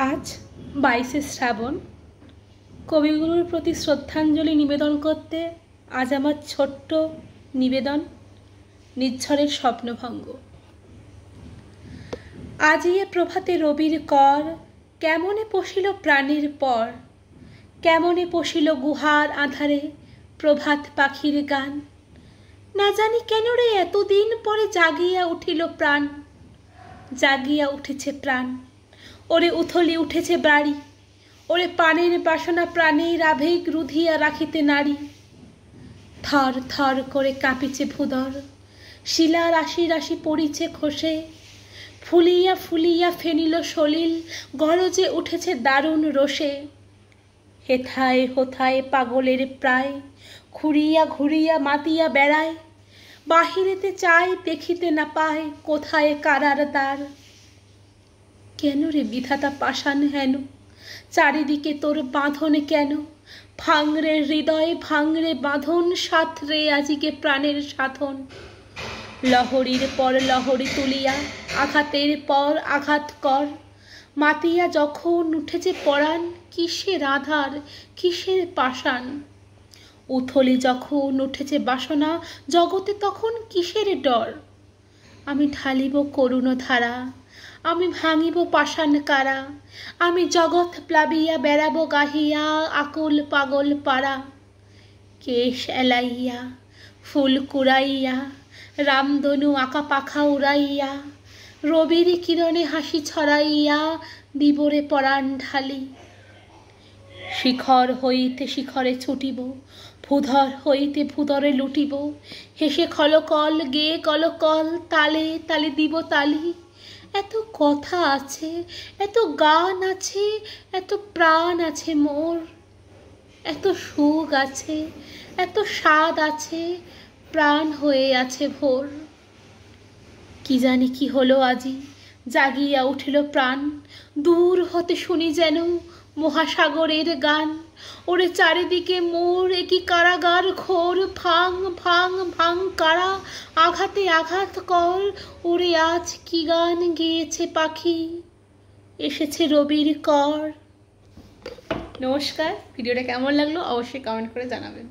আজ 22শে শ্রাবণ কবিগুরুর প্রতি শ্রদ্ধাঞ্জলি নিবেদন করতে আজ আমার ছোট্ট নিবেদন নিঝড়ের স্বপ্নভঙ্গ। আজি এ প্রভাতে রবির কর কেমনে পশিল প্রাণীর পর, কেমনে পশিল গুহার আধারে প্রভাত পাখির গান। না জানি কেন রে এতদিন পরে জাগিয়া উঠিল প্রাণ, জাগিয়া উঠেছে প্রাণ। ওরে উথলি উঠেছে বাড়ি, ওরে পানের বাসনা প্রাণের আবেগ রুধিয়া রাখিতে নারী। থর থর করে কাঁপিছে ভূদর, শিলা রাশি রাশি পড়িছে খসে, ফুলিয়া ফুলিয়া ফেনিল সলিল গরজে উঠেছে দারুণ রোষে। হেথায় হোথায় পাগলের প্রায় ঘুরিয়া ঘুরিয়া মাতিয়া বেড়ায়, বাহিরেতে চায় দেখিতে না পায় কোথায় কারার দ্বার। কেন রে বিধাতা পাষাণ হেন, চারিদিকে তোর বাঁধন কেন? ভাঙরে হৃদয় ভাঙরে বাঁধন, সাথরে আজিকে প্রাণের সাধন। লহরীর পর লহরী তুলিয়া আঘাতের পর আঘাত কর, মাতিয়া যখন উঠেছে পরাণ কিসের আধার কিসের পাষাণ। উথলি যখন উঠেছে বাসনা জগতে তখন কিসের ডর। আমি ঢালিব করুণ ধারা, আমি ভাঙিব পাষাণ কারা, আমি জগৎ প্লাবিয়া বেড়াবো গাহিয়া আকুল পাগল পাড়া। কেশ এলাইয়া ফুল কুড়াইয়া রামধনু আঁকা পাখা উড়াইয়া, রবির কিরণে হাসি ছড়াইয়া দিবরে পরাণ ঢালি। শিখর হইতে শিখরে ছুটিব, ভূধর হইতে ভূধরে লুটিব, হেসে খলকল গেয়ে কলকল তালে তালে দিব তালি। এত কথা আছে, এত গান আছে, এত প্রাণ আছে মোর, এত সুখ আছে, এত স্বাদ আছে, প্রাণ হয়ে আছে ভোর। কি জানি কি হলো আজি, জাগিয়া উঠিল প্রাণ, দূর হতে শুনি যেন মহাসাগরের গান। ওরে চারিদিকে মোর একই কারাগার ঘোর, ভাঙ ভাঙ ভাঙ কারা, আঘাতে আঘাত কর। ওরে আজ কি গান গেয়েছে পাখি, এসেছে রবির কর। নমস্কার, ভিডিওটা কেমন লাগলো অবশ্যই কমেন্ট করে জানাবেন।